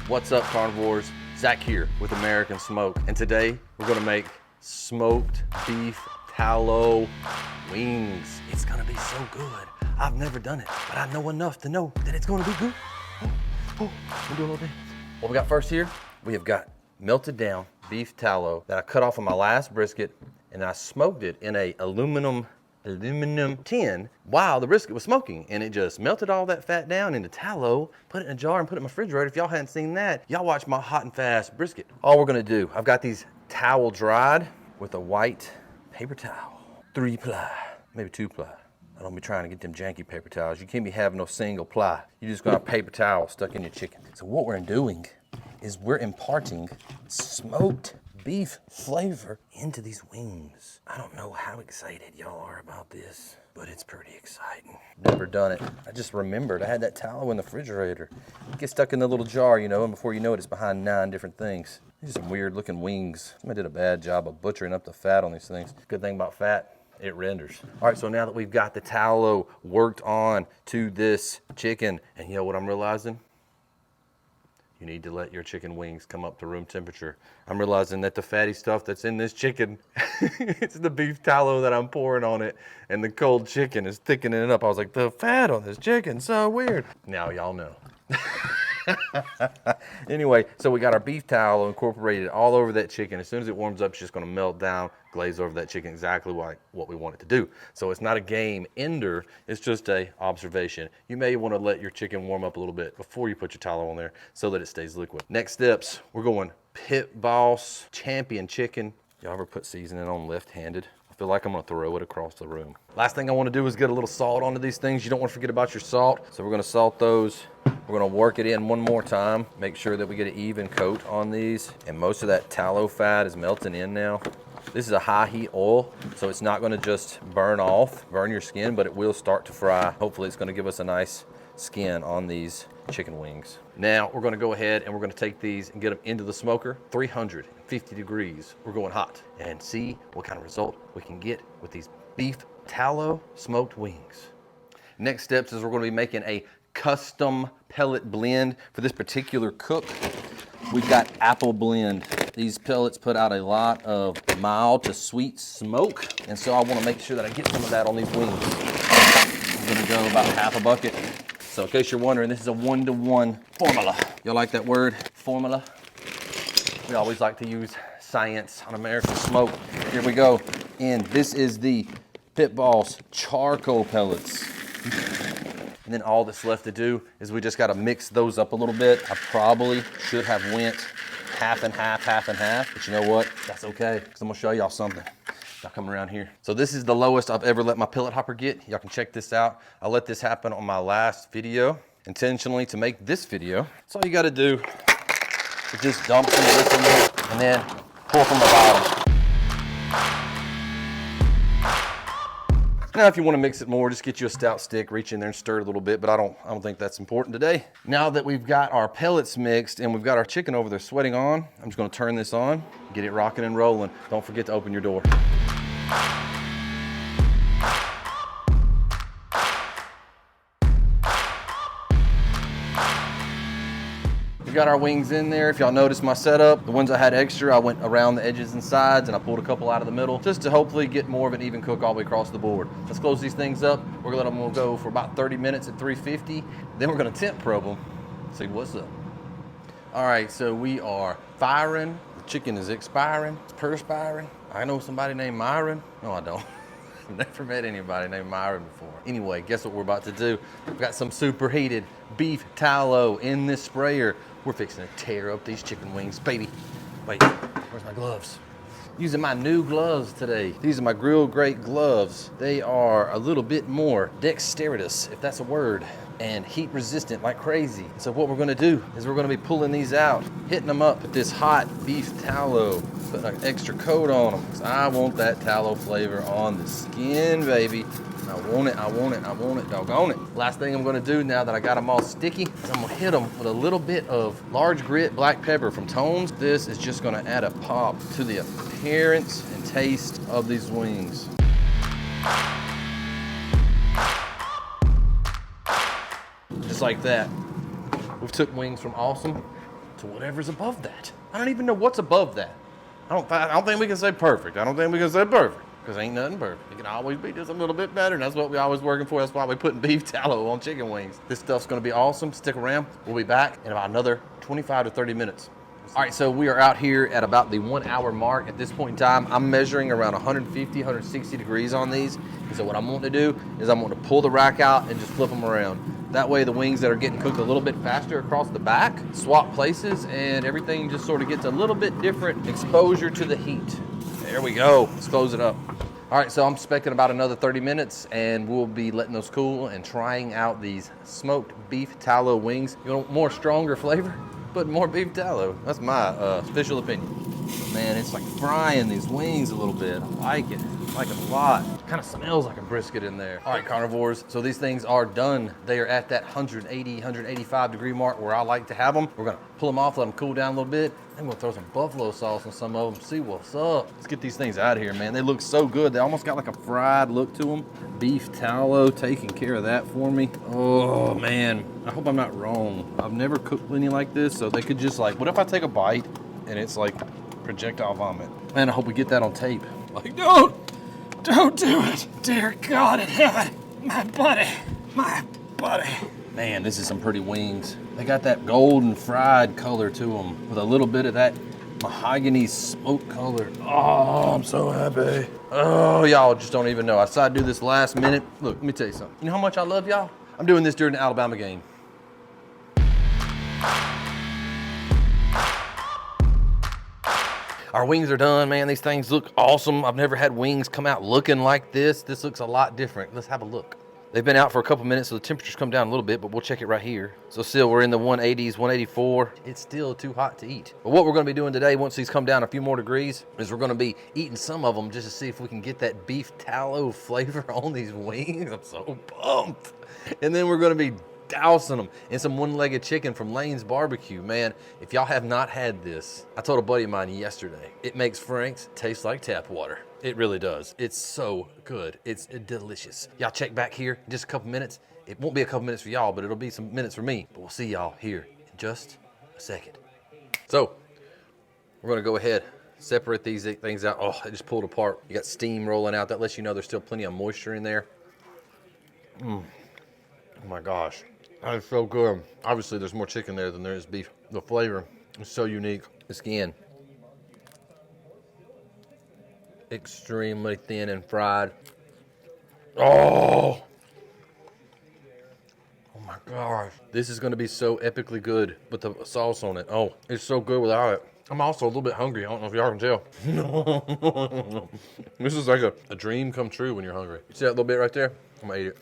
What's up, carnivores? Zach here with American Smoke, and today we're gonna make smoked beef tallow wings. It's gonna be so good. I've never done it, but I know enough to know that it's gonna be good. We'll do a little dance. What we got first here, we have got melted down beef tallow that I cut off on my last brisket, and I smoked it in a aluminum tin while the brisket was smoking, and it just melted all that fat down into tallow, put it in a jar and put it in my refrigerator. If y'all hadn't seen that, y'all watch my hot and fast brisket. All we're gonna do, I've got these towel dried with a white paper towel, 3-ply, maybe 2-ply. I don't be trying to get them janky paper towels. You can't be having no single ply. You just got a paper towel stuck in your chicken. So what we're doing is we're imparting smoked beef flavor into these wings. I don't know how excited y'all are about this, but it's pretty exciting. Never done it. I just remembered I had that tallow in the refrigerator. It gets stuck in the little jar, you know, and before you know it, it's behind 9 different things. These are some weird looking wings. Somebody did a bad job of butchering up the fat on these things. Good thing about fat, it renders. All right, so now that we've got the tallow worked on to this chicken, and you know what I'm realizing? You need to let your chicken wings come up to room temperature. I'm realizing that the fatty stuff that's in this chicken, it's the beef tallow that I'm pouring on it, and the cold chicken is thickening it up. I was like, the fat on this chicken, so weird. Now y'all know. Anyway, so we got our beef tallow incorporated all over that chicken. As soon as it warms up, it's just gonna melt down, glaze over that chicken exactly like what we want it to do. So it's not a game ender, it's just a observation. You may wanna let your chicken warm up a little bit before you put your tallow on there so that it stays liquid. Next steps, we're going Pit Boss Champion chicken. Y'all ever put seasoning on left-handed? I feel like I'm gonna throw it across the room. Last thing I wanna do is get a little salt onto these things. You don't wanna forget about your salt. So we're gonna salt those. We're gonna work it in one more time. Make sure that we get an even coat on these. And most of that tallow fat is melting in now. This is a high heat oil, so it's not gonna just burn your skin, but it will start to fry. Hopefully it's gonna give us a nice skin on these chicken wings. Now we're gonna go ahead and we're gonna take these and get them into the smoker, 350 degrees. We're going hot, and see what kind of result we can get with these beef tallow smoked wings. Next steps is we're gonna be making a custom pellet blend for this particular cook. We've got apple blend. These pellets put out a lot of mild to sweet smoke, and so I wanna make sure that I get some of that on these wings. I'm gonna go about half a bucket. So in case you're wondering, this is a 1-to-1 formula. Y'all like that word, formula? We always like to use science on American Smoke. Here we go. And this is the Pit Boss charcoal pellets. And then all that's left to do is we just gotta mix those up a little bit. I probably should have went half and half, but you know what? That's okay, because I'm gonna show y'all something. Y'all come around here. So this is the lowest I've ever let my pellet hopper get. Y'all can check this out. I let this happen on my last video, intentionally to make this video. So all you gotta do is just dump some of this in there and then pour from the bottom. Now, if you want to mix it more, just get you a stout stick, reach in there and stir it a little bit, but I don't think that's important today. Now that we've got our pellets mixed and we've got our chicken over there sweating on, I'm just gonna turn this on, get it rocking and rolling. Don't forget to open your door. We got our wings in there. If y'all notice my setup, the ones I had extra, I went around the edges and sides and I pulled a couple out of the middle just to hopefully get more of an even cook all the way across the board. Let's close these things up. We're gonna let them go for about 30 minutes at 350. Then we're gonna temp probe them, see what's up. All right, so we are firing. The chicken is expiring, it's perspiring. I know somebody named Myron. No, I don't. I've never met anybody named Myron before. Anyway, guess what we're about to do? We've got some superheated beef tallow in this sprayer. We're fixing to tear up these chicken wings, baby. Wait, where's my gloves? Using my new gloves today. These are my Grill Great gloves. They are a little bit more dexterous, if that's a word, and heat resistant like crazy. So what we're gonna do is we're gonna be pulling these out, hitting them up with this hot beef tallow, putting an extra coat on them, because I want that tallow flavor on the skin, baby. I want it, doggone it. Last thing I'm gonna do now that I got them all sticky is I'm gonna hit them with a little bit of large grit black pepper from Tone's. This is just gonna add a pop to the appearance and taste of these wings. Just like that. We've took wings from awesome to whatever's above that. I don't even know what's above that. I don't think we can say perfect. I don't think we can say perfect, because ain't nothing perfect. It can always be just a little bit better, and that's what we always working for. That's why we putting beef tallow on chicken wings. This stuff's gonna be awesome. Stick around. We'll be back in about another 25 to 30 minutes. All right, so we are out here at about the 1 hour mark. At this point in time, I'm measuring around 150, 160 degrees on these. And so what I'm wanting to do is I'm going to pull the rack out and just flip them around. That way the wings that are getting cooked a little bit faster across the back, swap places, and everything just sort of gets a little bit different exposure to the heat. There we go, let's close it up. All right, so I'm expecting about another 30 minutes and we'll be letting those cool and trying out these smoked beef tallow wings. You want more stronger flavor? Put more beef tallow. That's my official opinion. Man, it's like frying these wings a little bit. I like it. I like it a lot. Kind of smells like a brisket in there. All right, carnivores, so these things are done. They are at that 180, 185 degree mark where I like to have them. We're gonna pull them off, let them cool down a little bit. I'm gonna throw some buffalo sauce on some of them, see what's up. Let's get these things out of here, man. They look so good. They almost got like a fried look to them. Beef tallow, taking care of that for me. Oh man, I hope I'm not wrong. I've never cooked plenty like this, so they could just like, what if I take a bite and it's like projectile vomit? Man, I hope we get that on tape. Like, don't do it. Dear God in heaven, my buddy. Man, this is some pretty wings. They got that golden fried color to them with a little bit of that mahogany smoke color. Oh, I'm so happy. Oh, y'all just don't even know. I decided to do this last minute. Look, let me tell you something. You know how much I love y'all? I'm doing this during the Alabama game. Our wings are done, man. These things look awesome. I've never had wings come out looking like this. This looks a lot different. Let's have a look. They've been out for a couple minutes, so the temperature's come down a little bit, but we'll check it right here. So still, we're in the 180s, 184. It's still too hot to eat. But what we're gonna be doing today, once these come down a few more degrees, is we're gonna be eating some of them just to see if we can get that beef tallow flavor on these wings. I'm so pumped. And then we're gonna be dousing them in some one-legged chicken from Lane's Barbecue. Man, if y'all have not had this, I told a buddy of mine yesterday, it makes Frank's taste like tap water. It really does. It's so good. It's delicious. Y'all check back here in just a couple minutes. It won't be a couple minutes for y'all, but it'll be some minutes for me. But we'll see y'all here in just a second. So, we're gonna go ahead, separate these things out. Oh, it just pulled apart. You got steam rolling out. That lets you know there's still plenty of moisture in there. Oh my gosh. That is so good. Obviously, there's more chicken there than there is beef. The flavor is so unique. The skin, extremely thin and fried. Oh my gosh. This is gonna be so epically good with the sauce on it. Oh, it's so good without it. I'm also a little bit hungry. I don't know if y'all can tell. This is like a dream come true when you're hungry. You see that little bit right there? I'm gonna eat it.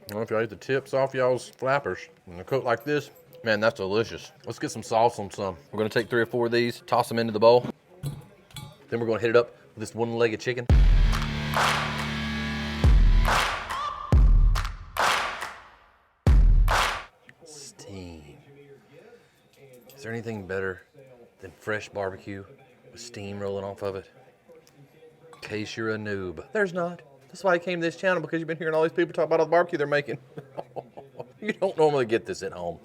I don't know if y'all eat the tips off y'all's flappers. When they're cooked like this, man, that's delicious. Let's get some sauce on some. We're gonna take 3 or 4 of these, toss them into the bowl. Then we're gonna hit it up with this one-legged chicken. Steam. Is there anything better than fresh barbecue with steam rolling off of it? In case you're a noob. There's not. That's why I came to this channel, because you've been hearing all these people talk about all the barbecue they're making. You don't normally get this at home.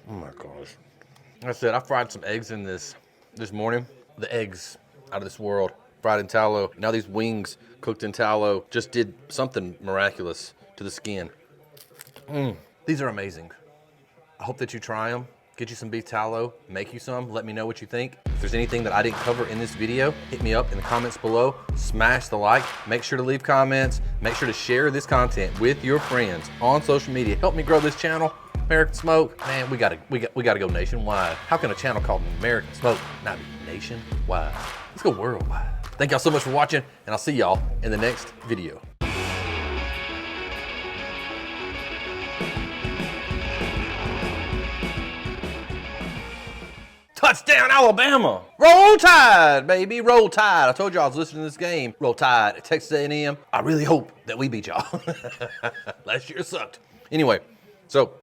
Oh my gosh. Like I said, I fried some eggs in this morning. The eggs out of this world, fried in tallow. Now these wings cooked in tallow just did something miraculous to the skin. These are amazing. I hope that you try them. Get you some beef tallow, make you some, let me know what you think. If there's anything that I didn't cover in this video, hit me up in the comments below, smash the like, make sure to leave comments, make sure to share this content with your friends on social media. Help me grow this channel. American Smoke, man, we gotta go nationwide. How can a channel called American Smoke not be nationwide? Let's go worldwide. Thank y'all so much for watching, and I'll see y'all in the next video. Touchdown, Alabama! Roll Tide, baby, roll Tide. I told you I was listening to this game. Roll Tide at Texas A&M. I really hope that we beat y'all. Last year sucked. Anyway, so